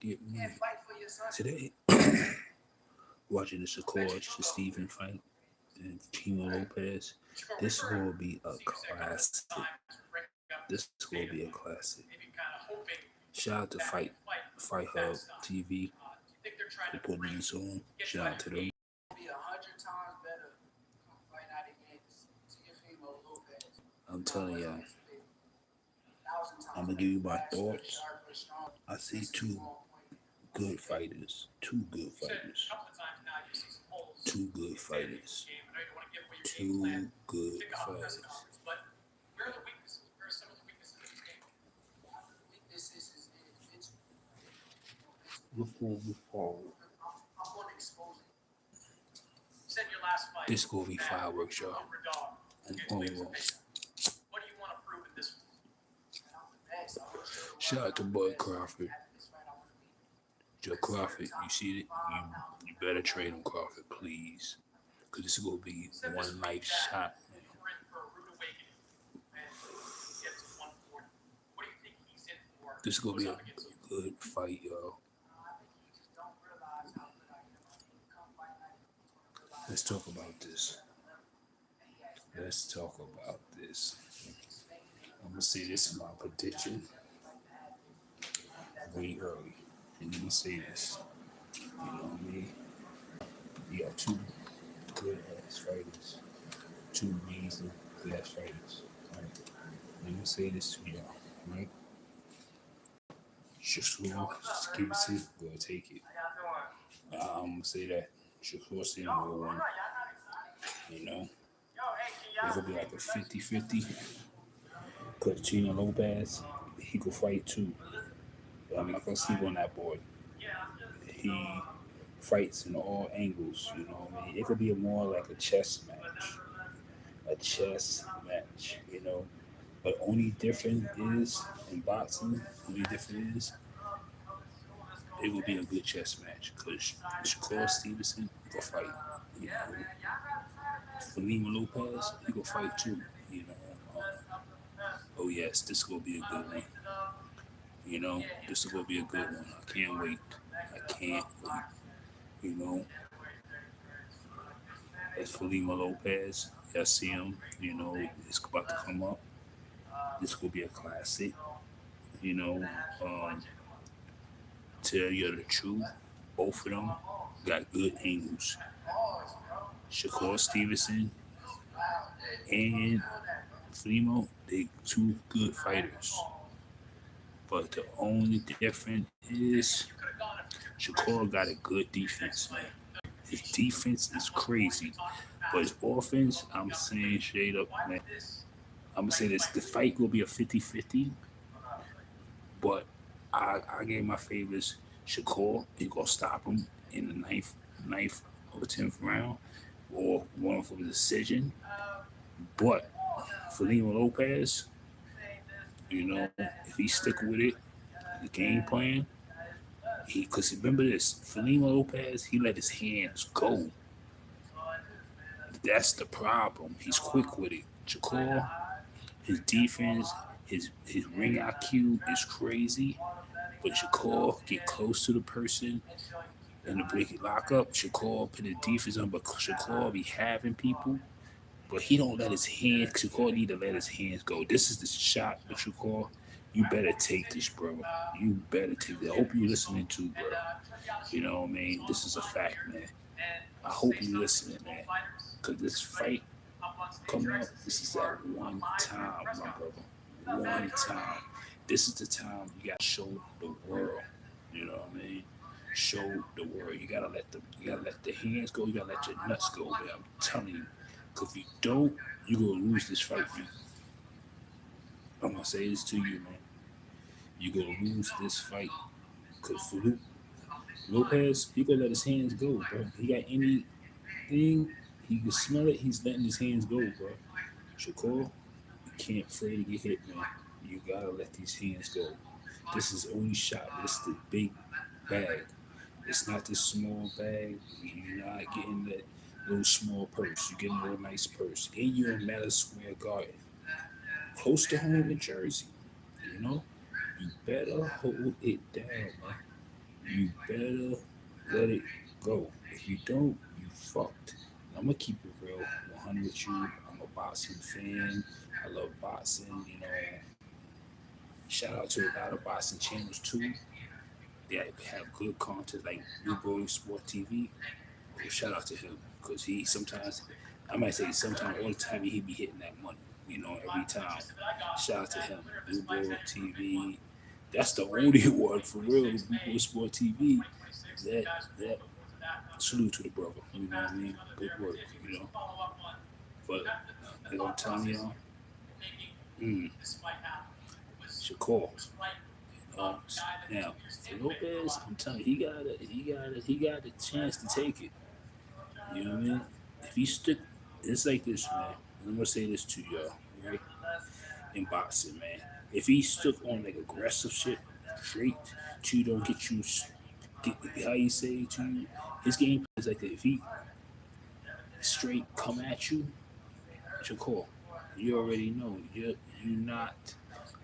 get me today. Watching the Shakur Stephen fight and Timo Lopez. This will be a classic. This will be a classic. Shout out to Fight Hub TV for putting this on. Shout out to them. I'm telling y'all, I'm gonna give you my thoughts. I see two good fighters. Two good fighters. Two good fighters. Two good fighters. Before we fall, this gonna be fireworks, y'all. And shout out to Bud Crawford. Joe Crawford, you see it? You better trade on Crawford, please. Because this is going to be one life shot. This is going to be a good fight, y'all. Let's talk about this. Let's talk about this. I'm going to say this in my prediction way early. And let me say this. You know what I mean? You got two good ass fighters. Two amazing good ass fighters. Right? Let me say this to y'all, right? Shakur Stevenson will take it. I'm gonna say that. Shakur Stevenson will win. You know? It's gonna be like a 50-50. Because Chino Lopez, he could fight too. I'm not gonna sleep on that boy. He fights in all angles, you know what I mean? It could be more like a chess match. A chess match, you know. But only different is in boxing, only different is it will be a good chess match because Shakur Stevenson will fight. You know, Felima Lopez, he will fight too. You know, oh yes, this will be a good one. You know, this will be a good one. I can't wait. I can't wait. You know, as Felima Lopez, I see him. You know, it's about to come up. This will be a classic. You know, tell you the truth, both of them got good angles. Shakur Stevenson and Flemo, they two good fighters. But the only difference is Shakur got a good defense, man. His defense is crazy. But his offense, I'm saying straight up, man. I'm gonna say this: the fight will be a 50-50, but I gave my favorites. Shakur, he gonna stop him in the ninth or 10th round, or one for a decision. But Felino Lopez, you know, if he stick with it, the game plan, because remember this, Felino Lopez, he let his hands go. That's the problem. He's quick with it. Shakur, his defense, his ring IQ is crazy. But Shakur get close to the person and the break it lock up. Shakur put the defense on, but Shakur be having people. But he don't let his hands. Shakur need to let his hands go. This is the shot with Shakur. You better take this, bro. You better take it. I hope you listening to, bro. You know what I mean? This is a fact, man. I hope you listening, man. Cause this fight coming up, this is that one time, my brother. One time. This is the time you gotta show the world. You know what I mean? Show the world. You gotta let the hands go. You gotta let your nuts go, man. I'm telling you. Cause if you don't, you gonna lose this fight, man. I'm gonna say this to you, man. You gonna lose this fight. Cause for Lopez, he gonna let his hands go, bro. He got anything, he can smell it. He's letting his hands go, bro. Shakur, you can't afraid to get hit, man. You gotta let these hands go. This is the only shot. This is the big bag. It's not this small bag. You're not getting that little small purse. You're getting a little nice purse. And you're in Madison Square Garden, close to home in Jersey. You know, you better hold it down, man. you better let it go. If you don't, you fucked. I'm gonna keep it real, 100 with you. I'm a boxing fan. I love boxing. Shout out to a lot of boxing channels too. They have good content like New Boy Sport TV. Well, shout out to him because he sometimes, I might say sometimes all the time he be hitting that money. Every time. Shout out to him. Blue Boy TV. That's the only one for real. Blue Boy Sport TV. That that salute to the brother. You know what I mean? Good work. You know. But as I'm telling y'all, mm, Shakur. Uh, now for Lopez, I'm telling you, he got a chance to take it. You know what I mean? If he stick, it's like this, man. I'm gonna say this to y'all, right? In boxing, man. If he stuck on like aggressive shit, straight, to don't get you, get, how you say it to you, his game is like that. If he straight come at you, it's your call. You already know you not.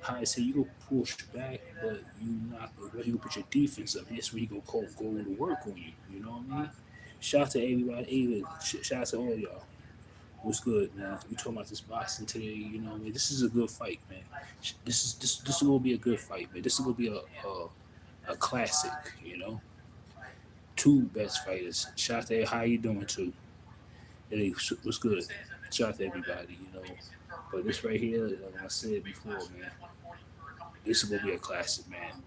How I say you go push back, but you not. You go put your defense up. That's where you go to work on you. You know what I mean? Shout out to everybody. Shout out to all y'all. What's good, man? We talking about this boxing today. You know, what I mean, this is a good fight, man. This is gonna be a good fight, man. This is gonna be a classic. You know, two best fighters. Shout out to how you doing too. Hey, what's good? Shout out to everybody. You know, but this right here, like I said before, man, this is gonna be a classic, man.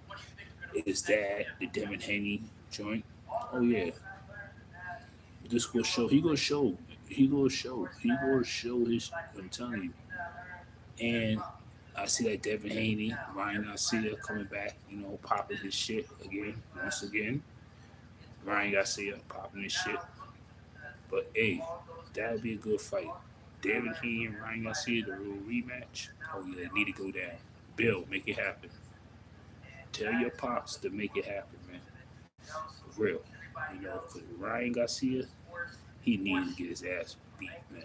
Is that the Devin Haney joint? Oh yeah, this gonna show. He gonna show. He gonna show. He gonna show his. I'm telling you. And I see that Devin Haney, Ryan Garcia coming back, popping his shit again, once again. Ryan Garcia popping his shit. But hey, that would be a good fight. Devin Haney and Ryan Garcia, the real rematch. Oh yeah, they need to go down. Bill, make it happen. Tell your pops to make it happen, man. For real. For Ryan Garcia, he needs to get his ass beat, man.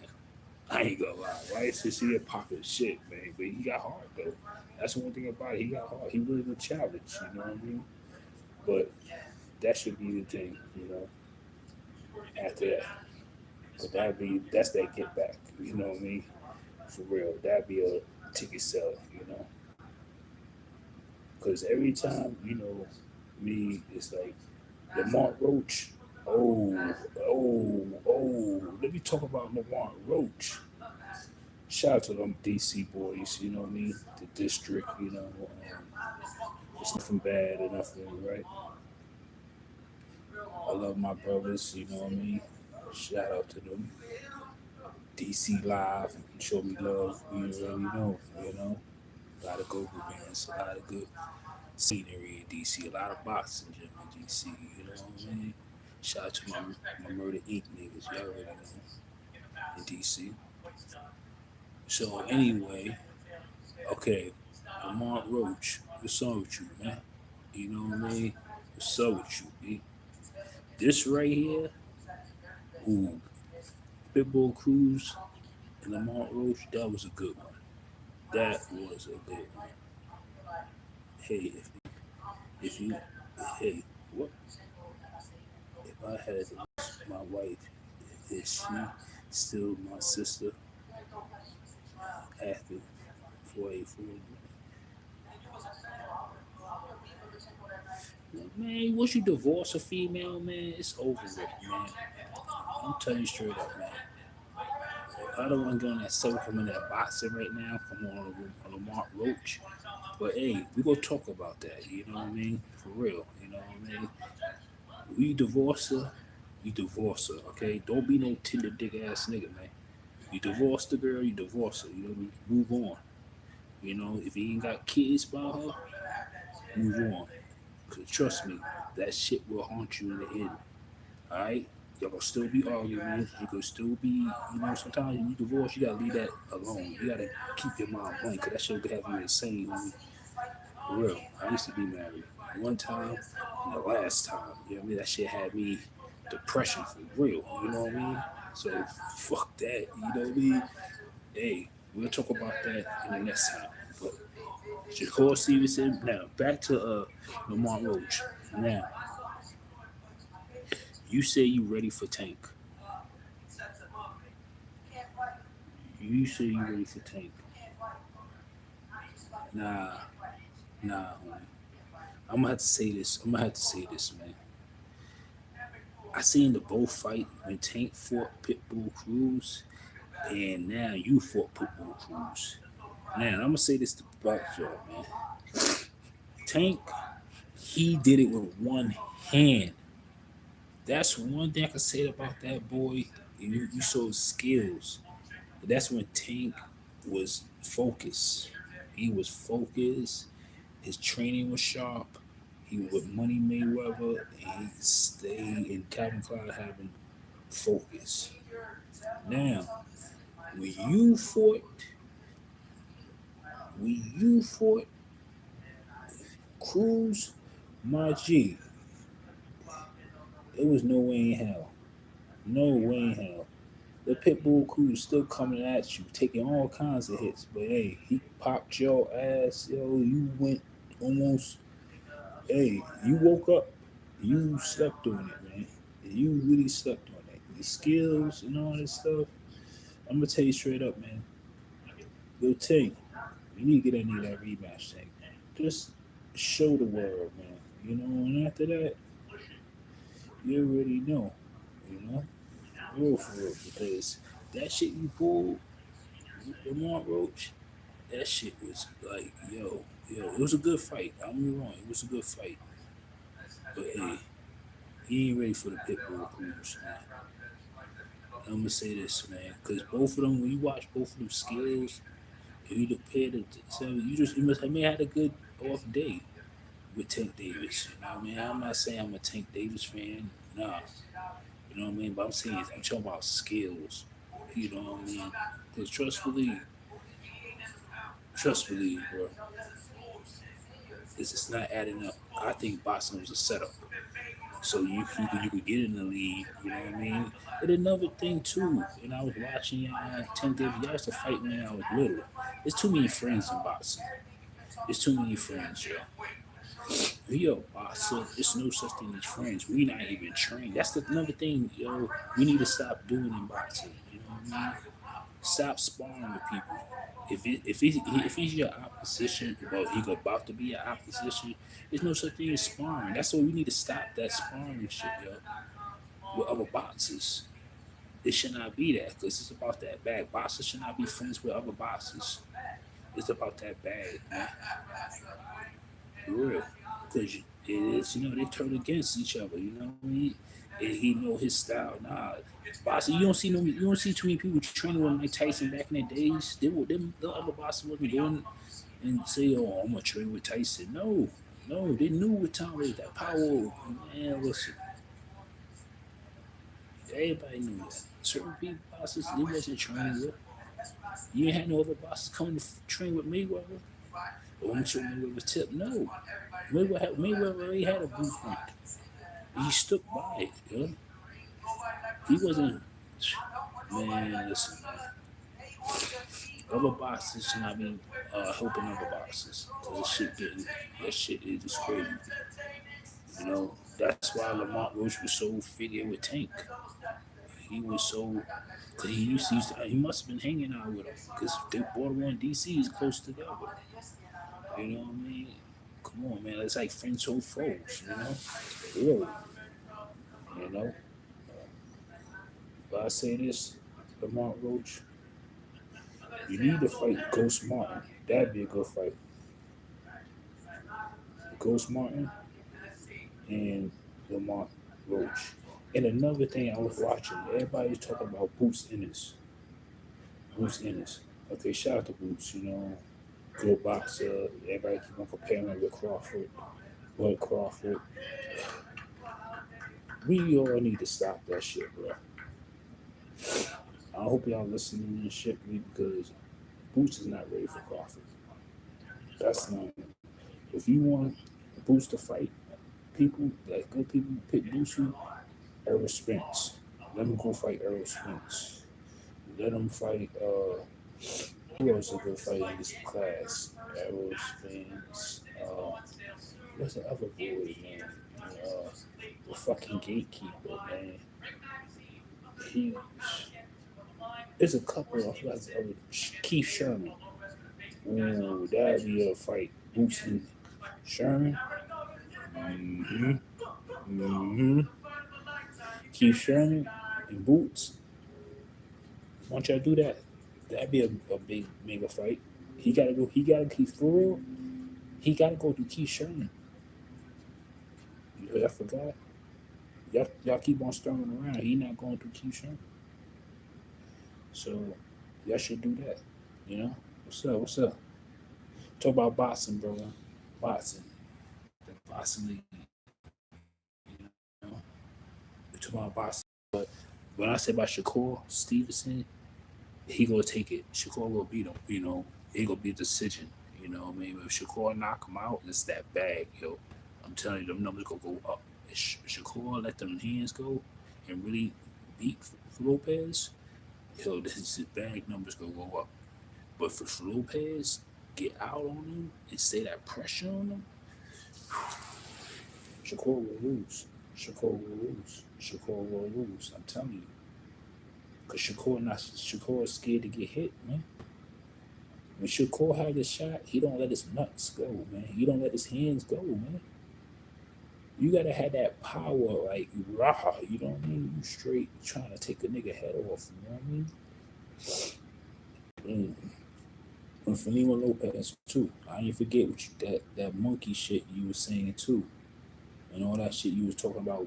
I ain't gonna lie, right? Since he popping shit, man. But he got hard though. That's one thing about it. He got hard. He really a challenge, you know what I mean? But that should be the thing, after that. But that's that get back, you know what I mean? For real. That'd be a ticket seller, Because every time, me, it's like Lamont Roach. Let me talk about Lamont Roach. Shout out to them DC boys, you know what I mean? The district, it's nothing bad or nothing, right? I love my brothers, you know what I mean? Shout out to them. DC Live, show me love, you already know. A lot of go-go bands, a lot of good scenery in DC, a lot of boxing gym in DC, you know what I mean? Shout out to my Murder Inc. niggas, y'all already know, in DC. So anyway, okay, Lamont Roach, what's up with you, man? You know what I mean? What's up with you, B? This right here, ooh, Pitbull Cruz and Lamont Roach, that was a good one. That was a good one. Hey, if you, hey, what if I had my wife? Is she still my sister after 484? Man, once you divorce a female, man, it's over with, man. I'm telling you straight up, man. I don't want to go on that circle in that boxing right now from on Lamont Roach. But hey, we gonna talk about that. You know what I mean? For real. You know what I mean? You divorce her, you divorce her. Okay? Don't be no tender dick ass nigga, man. You divorce the girl, you divorce her. You know, move on. If you ain't got kids by her, move on. Cause trust me, that shit will haunt you in the end. Alright? Y'all gonna still be arguing. You could still be, sometimes when you divorce, you gotta leave that alone. You gotta keep your mind blank, cause that shit could have you insane, homie. For real. I used to be married one time and the last time. You know what I mean? That shit had me depression for real. You know what I mean? So fuck that. You know what I mean? Hey, we'll talk about that in the next time. But Shakur Stevenson. Now back to Lamont Roach. Now You say you ready for Tank. You say you ready for Tank. Nah, nah, homie. I'm gonna have to say this. I'm gonna have to say this, man. I seen the both fight when Tank fought Pitbull Cruz, and now you fought Pitbull Cruz. Man, I'm gonna say this about y'all, man. Tank, he did it with one hand. That's one thing I can say about that boy. You saw his skills. That's when Tank was focused. He was focused. His training was sharp. He was with Money Mayweather, and he stayed in Calvin Klein having focus. Now, when you fought, when you fought Cruz, my G, it was no way in hell. No way in hell. The Pitbull Cruz still coming at you, taking all kinds of hits. But hey, he popped your ass, yo. You went almost. Hey, you woke up. You slept on it, man. You really slept on it. The skills and all this stuff. I'm gonna tell you straight up, man. Yo, Tank, you need to get into that rematch, Tank. Just show the world, man. You know, and after that, you already know. You know, real for real, because that shit you pulled with Lamont Roach, that shit was like, yo, it was a good fight. I'm not wrong, it was a good fight. But hey, he ain't ready for the Pitbull Cruz, man. I'm gonna say this, man, because both of them, when you watch both of them skills, if you compare the, so you must have may had a good off day with Tank Davis. You know what I mean? I'm not saying I'm a Tank Davis fan, nah. You know what I mean? But I'm talking about skills. You know what I mean? Because trust believe, bro. It's not adding up. I think boxing was a setup. So you could get in the lead, you know what I mean? And another thing too, and I was watching Tank Davis. I used to fight when I was little. There's too many friends in boxing. There's too many friends, yo. If you're a boxer, there's no such thing as friends. We not even trained. That's another thing, yo. We need to stop doing in boxing. You know what I mean? Stop sparring with people. If he's your opposition, well, he's about to be your opposition. There's no such thing as sparring. That's why we need to stop that sparring shit, yo. With other boxers, it should not be that because it's about that bag. Boxers should not be friends with other boxers. It's about that bag, man. For real, because it is, they turn against each other. You know what I mean? And he know his style. Nah, boxing. You don't see too many people training with Mike Tyson back in the days. The other boxers wasn't going and say, "Oh, I'm gonna train with Tyson." No, no, they knew what time was that power. Man, listen, everybody knew that. Certain people bosses they wasn't training with. You ain't had no other bosses coming to train with Mayweather. Or I'm sure Mayweather tip. No, Mayweather already had a blueprint. He stuck by it. He wasn't. Man, listen, man. Other boxes should not be helping other boxes because that shit is just crazy. That's why Lamont Roach was so figured with Tank. He was so. Cause he must have been hanging out with him because they Baltimore and DC is close together. You know what I mean? Come on, man. It's like friends or foes. Really. You know. But I say this, Lamont Roach, you need to fight Ghost Martin. That'd be a good fight. Ghost Martin and Lamont Roach. And another thing I was watching, everybody's talking about Boots Ennis. Boots Ennis. Okay, shout out to Boots, good boxer. Everybody keep on comparing him with Crawford. Bud Crawford. We all need to stop that shit, bro. I hope y'all listening and shit because Boots is not ready for Crawford. That's not. If you want Boots to fight people, like good people, pick Boots, Errol Spence. Let him go fight Errol Spence. Let him fight. Who else is a good fight in this class? Errol Spence. What's the other boy, man? the fucking gatekeeper, man. He, there's a couple of like Keith Sherman. Ooh, that'd be a fight. Boots and Sherman. Mm-hmm. Mm-hmm. Keith Sherman and Boots. Why don't y'all do that? That'd be a big mega fight. He gotta go. He gotta keep for real. He gotta go through Keith Sherman. I forgot. Y'all keep on stirring around. He not going through Keith Sherman. So y'all should do that. You know? What's up? What's up? Talk about boxing, bro. Boxing. The boxing league. You know? We talk about boxing. But when I say about Shakur Stevenson, he gonna take it. Shakur gonna beat him. You know, he gonna be a decision. You know what I mean? If Shakur knock him out, it's that bag, yo. I'm telling you, them numbers gonna go up. If Shakur let them hands go and really beat Lopez, yo, this is his bag numbers gonna go up. But for Lopez, get out on him and stay that pressure on him, Shakur will lose. Shakur will lose. Shakur will lose. I'm telling you. Cause Shakur is scared to get hit, man. When Shakur had the shot, he don't let his nuts go, man. He don't let his hands go, man. You gotta have that power, like rah, you know what I mean? You straight trying to take a nigga head off, you know what I mean? And Fanima Lopez too. I didn't forget what that monkey shit you was saying too. And all that shit you was talking about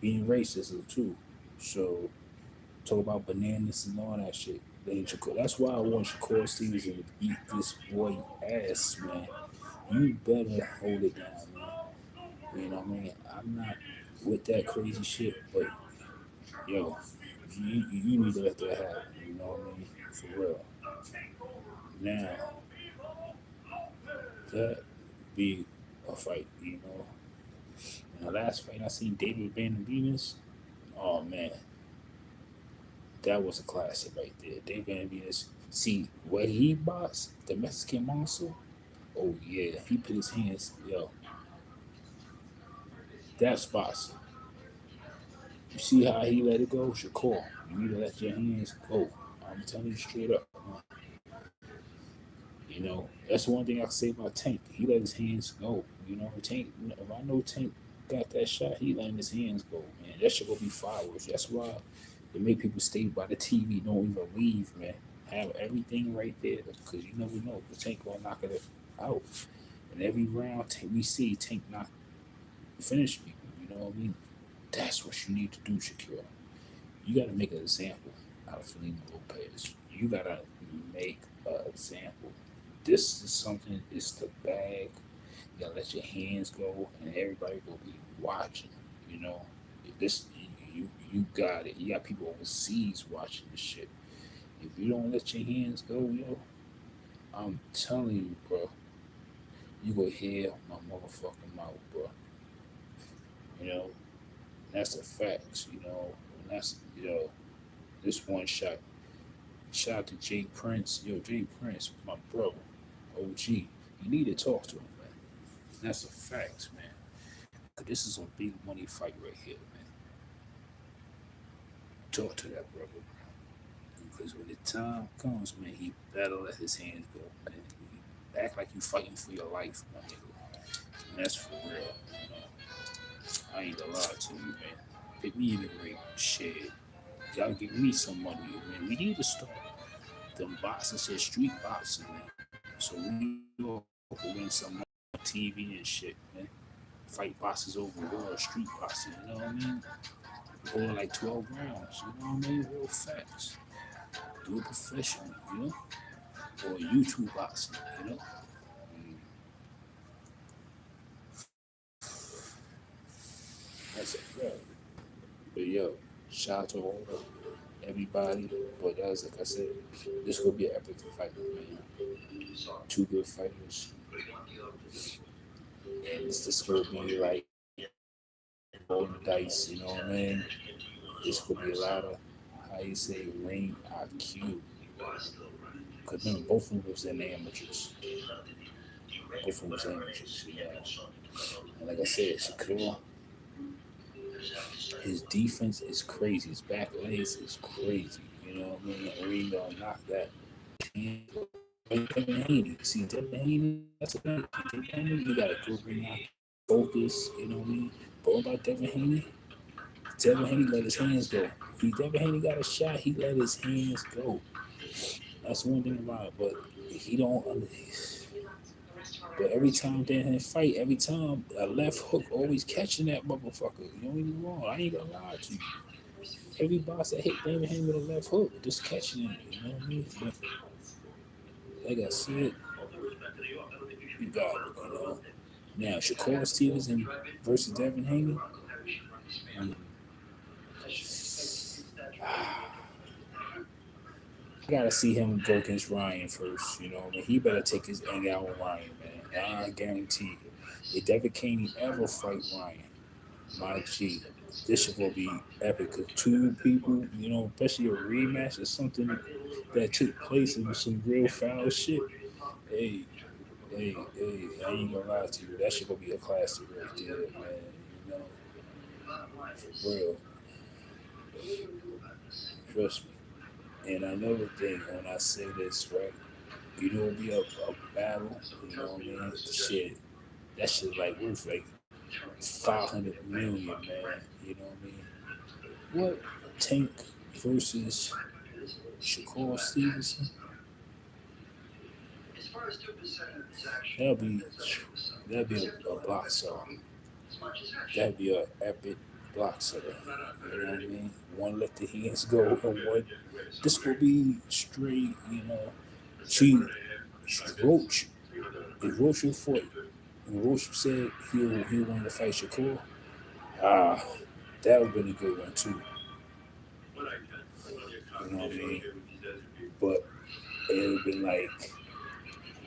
being racist too. So talk about bananas and all that shit. That's why I want Shakur Stevenson to beat this boy ass, man. You better hold it down, man. You know what I mean? I'm not with that crazy shit, but yo, you need to let that happen. You know what I mean? For real. Now that be a fight, you know. And the last fight I seen David Benavidez, oh man, that was a classic right there. David Benavidez, see where he boxed the Mexican monster. Oh yeah, he put his hands, yo. That's boxing. You see how he let it go? Shakur, you need to let your hands go. I'm telling you straight up. You know, that's one thing I can say about Tank. He let his hands go. You know, Tank. If I know Tank got that shot, he letting his hands go. Man, that should go be fireworks. That's why they make people stay by the TV, don't even leave, man. Have everything right there because you never know. The Tank gonna knock it out. And every round we see Tank knock finish people. You know what I mean? That's what you need to do, Shakira. You got to make an example out of Felina Lopez. You got to make an example. This is something, it's the bag. You got to let your hands go, and everybody will be watching. You know, this you got it. You got people overseas watching this shit. If you don't let your hands go, yo, I'm telling you, bro, you go hear my motherfucking mouth, bro. You know, and that's the facts, you know. And that's, this one shot. Shout out to Jay Prince. Yo, Jay Prince, my brother, OG. You need to talk to him, man. And that's the facts, man. Cause this is a big money fight right here, man. Talk to that brother, bro. Because when the time comes, man, he better let his hands go, man. Act like you fighting for your life, my nigga. And that's for real. You know? I ain't gonna lie to you, man. Pick me in the ring. Shit. Y'all give me some money, man. We need to start them boxing said street boxing, man. So we all can win some money on TV and shit, man. Fight boxes overall, street boxing, you know what I mean? Or like 12 rounds, you know what I mean? Real facts. Do it professionally, you know? Or YouTube boxing, you know? Mm, that's a fact. But yo, shout out to all of everybody. But as like I said, this gonna be an epic fight, man. Two good fighters. And this gonna be like rolling the dice, you know what I mean? This could be a lot of, how you say, ring IQ. Because remember, both of them was in amateurs. Both of them was amateurs, you know. And like I said, Shakur, His defense is crazy. His back legs is crazy. You know what I mean? Reed gonna knock that. Devin Haney. See, Devin Haney, that's a thing. Devin Haney, you got a good ring out, focus, you know what I mean? But what about Devin Haney? Devin Haney let his hands go. Devin Haney got a shot, he let his hands go. That's one thing about it. But he don't. But every time they in a fight, every time a left hook always catching that motherfucker. You don't even wrong. I ain't gonna lie to you. Every boss that hit Devin Haney with a left hook, just catching it. You know what I mean? But like I said, you got it. You know. Now Shakur Stevenson versus Devin Haney. I gotta see him go against Ryan first. You know, I mean, he better take his end out with Ryan, man. I guarantee. If Devin Haney ever fight Ryan, my G, this should gonna be epic. Cause two people, you know, especially a rematch or something that took place in some real foul shit. Hey, hey, I ain't gonna lie to you. That shit gonna be a classic right there, man. You know, for real. Trust me. And another thing, when I say this, right, you know, it'll be a battle, you know what I mean? Shit, that shit like worth like 500 million, man. You know what I mean? What Tank versus Shakur Stevenson? That'll be that'll be a block seller. That'd be an epic block seller. You know what I mean? One let the hands go, and one this will be straight. You know, she Roach. If Roach will fought, and Roach said he wanted to fight Shakur, ah, that would have been a good one too. You know what I mean? But it would have been like,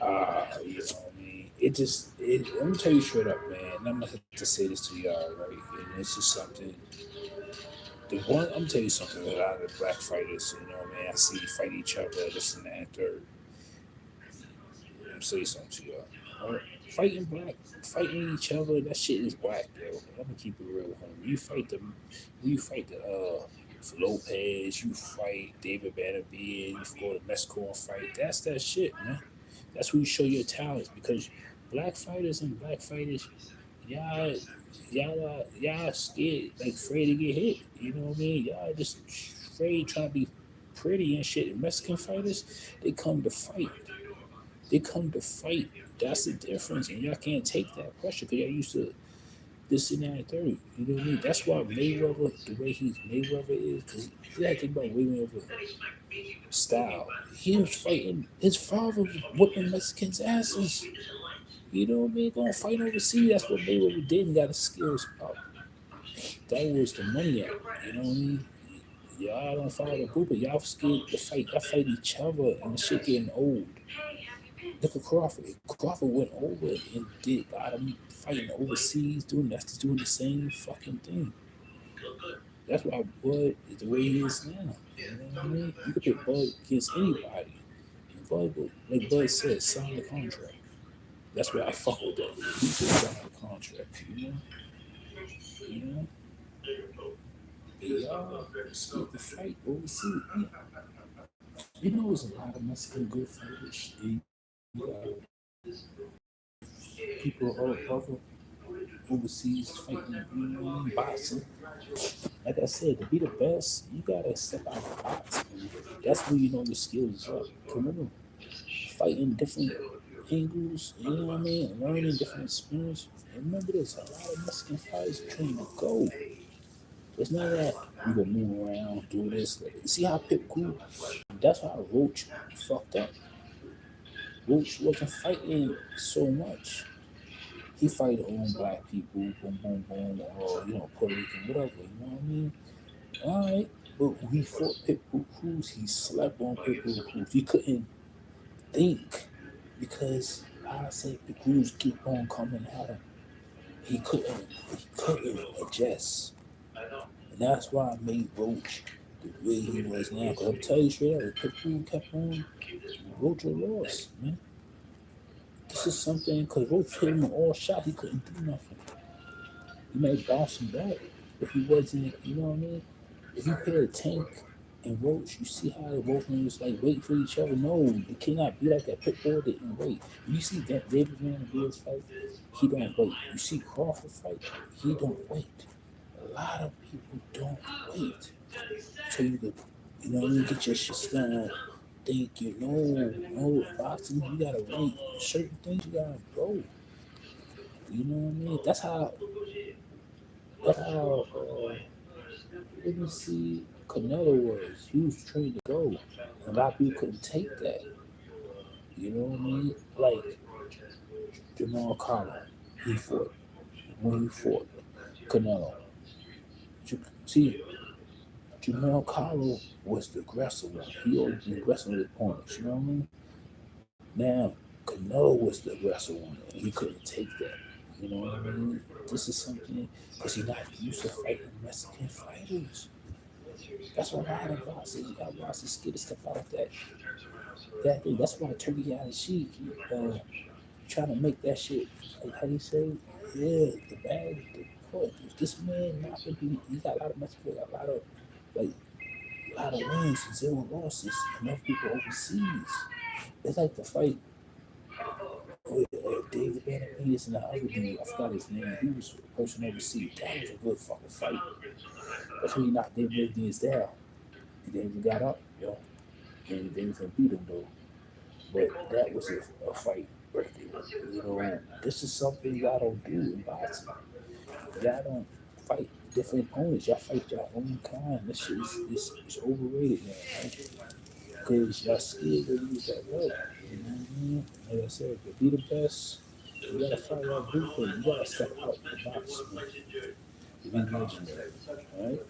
you know what I mean? Let me tell you straight up, man. And I'm gonna have to say this to y'all, right? And it's just something. I'm gonna tell you something. A lot of the black fighters, you know what I mean? I see fight each other, this and that, and third. I'm say something to y'all. Fighting fighting each other, that shit is whack, yo. Let me keep it real with him. You fight the Lopez, you fight David Benavidez, you go to Mexico and fight. That's that shit, man. That's where you show your talents because black fighters, y'all, y'all scared, like afraid to get hit. You know what I mean? Y'all just afraid trying to be pretty and shit. Mexican fighters, they come to fight. They come to fight. That's the difference, and y'all can't take that pressure because y'all used to this and that and third. You know what I mean? That's why Mayweather, the way Mayweather is, because you gotta think about Mayweather style. He was fighting. His father was whooping Mexicans' asses. You know what I mean? Going to fight overseas. That's what Mayweather did and got his skills up. That was the money at. You know what I mean? Y'all don't follow the group, but y'all scared to fight. Y'all fight each other, and the shit getting old. Look at Crawford. Crawford went over and did a lot of fighting overseas, doing the same fucking thing. That's why Bud is the way he is now. You know what I mean? You could put Bud against anybody. And Bud, like Bud said, sign the contract. That's why I fuck with that. He just signed the contract, you know? You know? But y'all scared to fight overseas. You know there's a lot of Mexican good fighters. People all over overseas fighting, you know what I mean? Boxing. Like I said, to be the best, you gotta step out of the box. Man. That's where you know your skills up. Remember, fighting different angles, you know what I mean? Learning different experience. And remember this, a lot of Mexican fighters are trying to go. It's not that we gonna move around, do this. Like, see how Pip grew? That's how Roach fucked up. Roach wasn't fighting so much. He fight on black people, boom, boom, boom, or Puerto Rican, whatever. You know what I mean? All right, but when he fought Pitbull Cruz, he slept on Pitbull Cruz. He couldn't think because I say Pitbull Cruz keep on coming at him. He couldn't adjust, and that's why I made Roach the way he was now. Cause I'm telling you straight up, if Pitbull kept on, Roach would lost, man. This is something because Roach hit him in all shot, he couldn't do nothing. He may bounce him back. if he wasn't, you know what I mean? If you put a Tank and Roach, you see how the both of them was like wait for each other. No, it cannot be like that. Pitbull didn't wait. When you see that David Van and Beals fight, he don't wait. You see Crawford fight, he don't wait. A lot of people don't wait. So you could, you know what I mean, get your shit done. Think you no boxing, you gotta wait. Certain things you gotta go. You know what I mean? That's how let me see, Canelo was. He was trained to go. And a lot of people couldn't take that. You know what I mean? Like Jamal Carter, he fought. When he fought Canelo. See, Jamal Carter was the aggressive one. He always been aggressive with his opponents. You know what I mean? Now, Canelo was the aggressive one, and he couldn't take that. You know what I mean? This is something because he's not used to fighting Mexican fighters. That's why a lot of bosses, you got bosses scared to step out that thing. That's why Turkey had a sheik. Trying to make that shit, like how you say, yeah, the bag, the put. This man not gonna be, he got a lot of Mexico, got like, a lot of wins, 0 losses, enough people overseas. It's like the fight with David Benavides and the other dude, I forgot his name. He was a person overseas. That was a good fucking fight. That's when he knocked David Benavides down. And then he got up, and they was gonna beat him though. But that was a fight right there. You know, this is something y'all don't do in boxing. Y'all don't fight different opponents. Y'all fight your own kind. This shit is overrated now. Because y'all scared to use that word. You know what I mean? Like I said, to be the best, you gotta follow that blueprint. You gotta step out the box, man. To be legendary. Right?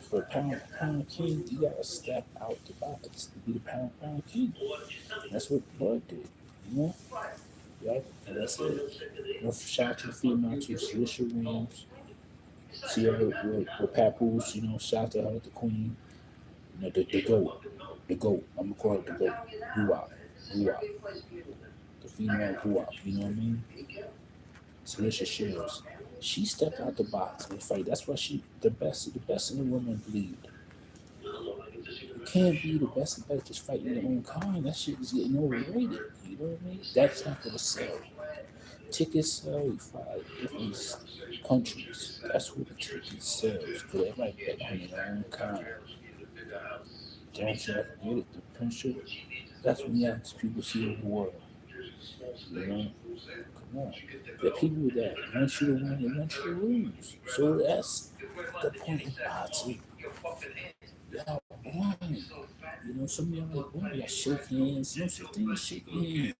For pound king, you gotta step out the box to be the pound king. That's what Bud did. You know? Yeah, and that's it. You know, shout out to the female too, Swisher Williams. See her with Papoose, shout out to her, the queen. The GOAT. The GOAT. I'm gonna call it the GOAT. Guap. Guap. The female Guap, you know what I mean? Salisha Shields. She stepped out the box and fight. That's why she the best in the women bleed. You can't be the best of the best just fighting your own kind. That shit is getting overrated. You know what I mean? That's not gonna sell. Tickets sell. You fight different countries. That's what the ticket sells. Because everybody bet on their own kind. Don't you ever get it? The pressure. That's when young people see the world. You know? Come on. The people that want you to win, they want you to lose. So that's the point of boxing. Y'all blind. Some of y'all like blind. Y'all shake hands. No such thing as shaking hands.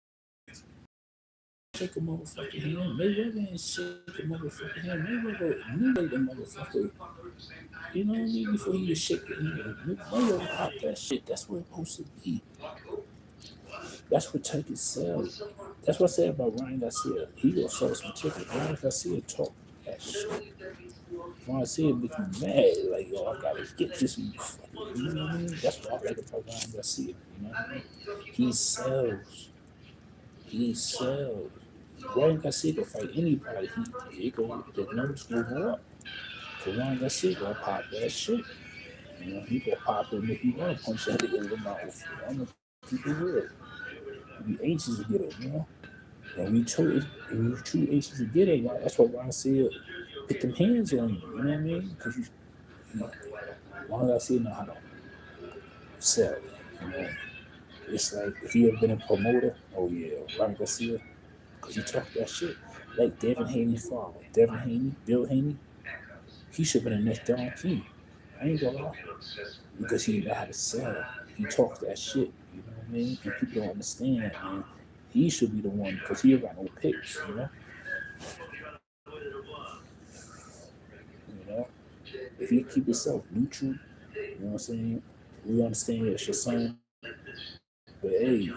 Shake a motherfucking hand. Mayweather ain't shake a motherfucking hand. Mayweather knew the motherfucker. You know what I mean? Before he just shake your hand. Mayweather pop that shit. That's what it's supposed to be. That's what tickets sell. That's what I said about Ryan Garcia. He gonna sell some tickets. Ryan Garcia talk that shit. Ryan Garcia make me mad. Like, yo, I gotta get this motherfucker. You know what I mean? That's what I like about Ryan Garcia. You know what I mean? He sells. He sells. Ryan Garcia can fight anybody. The numbers will go up. So Ryan Garcia gonna pop that shit. He gonna pop it and make you want to punch that nigga in the mouth. I'm gonna keep it real. You be anxious to get it. And we too anxious to get it. That's why Ryan Garcia put them hands on you. You know what I mean? Because Ryan Garcia know how to sell. You know, it's like if you ever been a promoter, oh yeah, Ryan Garcia, because he talked that shit. Like Devin Haney's father, Devin Haney, Bill Haney, he should have been the next Don King. I ain't gonna lie. Because he know how to sell. He talks that shit, you know what I mean? And people don't understand that, man. He should be the one because he ain't got no picks, you know? You know? If you keep yourself neutral, you know what I'm saying? We understand it's your son. But hey,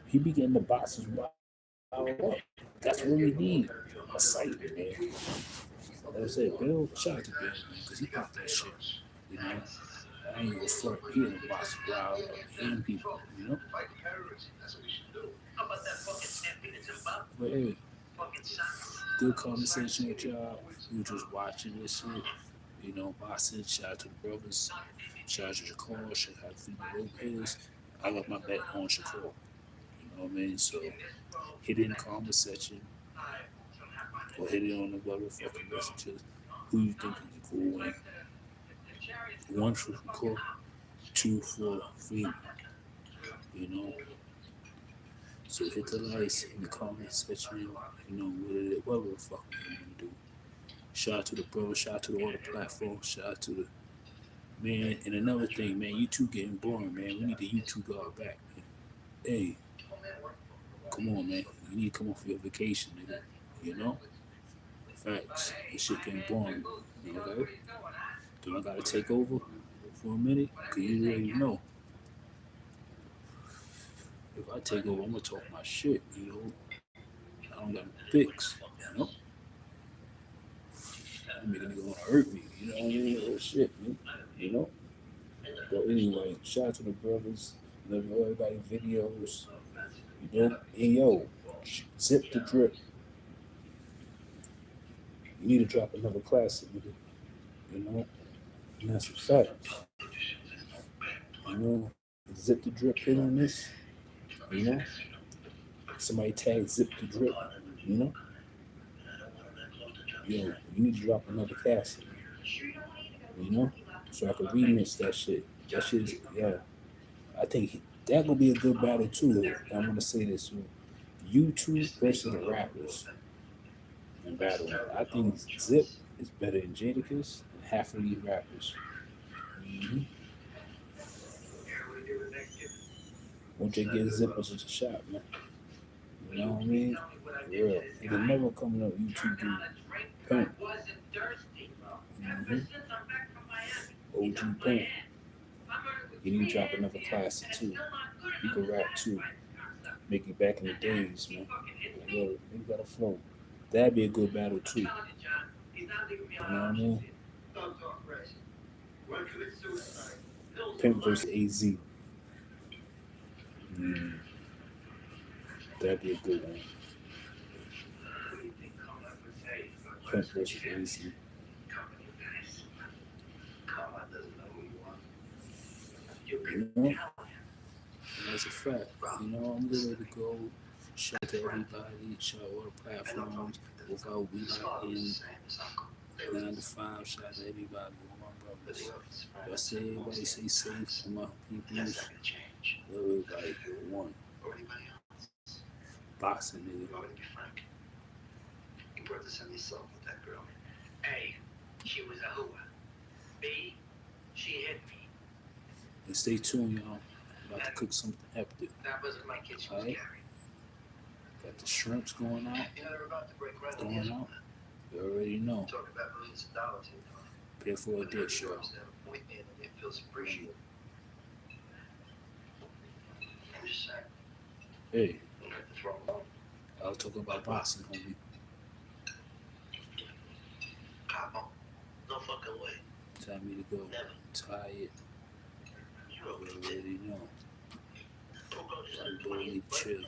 he be getting the boxes wild up. That's what we need. Excitement, man. Like I said, Bill, shout out to Bill, man, because he popped that shit. You know? I ain't gonna flirt. He in the box wild up, young people, you know? But hey, good conversation with y'all. We were just watching this shit. You know, boxing. Shout out to the brothers. Shout out to Shakur. Shout out to Lopez. I got my bet on Shakur. You know what I mean? So hit it in the comment section or hit it on the motherfucking messages. Who you think is a cool win? One for Shakur, two for Femi. You know? So hit the likes in the comment section. You know, whatever the fuck you want to do. Shout out to the brothers. Shout out to all the platforms. Shout out to the man. And another thing, man, YouTube getting boring, man. We need the YouTube God back, man. Hey, come on, man. You need to come off your vacation, nigga. You know? Facts. This shit getting boring. Okay? Do I gotta take over for a minute? Cause you already know. If I take over, I'm gonna talk my shit, you know? I don't got no fix, you know? That nigga wanna hurt me, you know what I mean? Oh shit, man. You know? But anyway, shout out to the brothers. Love everybody videos. You know? Hey yo, zip the drip. You need to drop another classic, nigga. You know? And that's a fact. You know? Zip the drip hit on this. You know? Somebody tag zip the drip. You know? Yo, you need to drop another cassette. You know? So I can remix that shit. That shit is, yeah. I think that gonna be a good battle too. I'm gonna say this: YouTube versus the rappers in battle. I think Zip is better than Jadakiss and half of these rappers. Mm-hmm. Once they get Zip as a shot, man. You know what I mean? For real. It can never come up YouTube do Pimp. Mm-hmm. OG Pimp. You need to drop another classic too. You can rap too. Make it back in the days, man. Yo, you got a flow. That'd be a good battle too. You know what I mean? Pimp versus AZ. Mm, that'd be a good one. Pimp versus AZ. You know? That's a fact. You know, I'm ready to go. Shout out to everybody. Shout out all the platforms. Without we lock in 9 to 5. Shout out to everybody. All my brothers. I say everybody stay safe. My peoples. Everybody. One. Boxing, nigga. You brought this on yourself with that girl. A, she was a hooah. B, she hit me. And stay tuned, y'all. I'm about to cook something epic. That wasn't my kitchen. All right. Got the shrimps going out. Going out. You already know. Talk about millions of dollars. Pay for a dish, y'all. Hey. I was talking about boxing, homie. No fucking way. Time me to go. Never. Tired. You already know. I'm going to chill.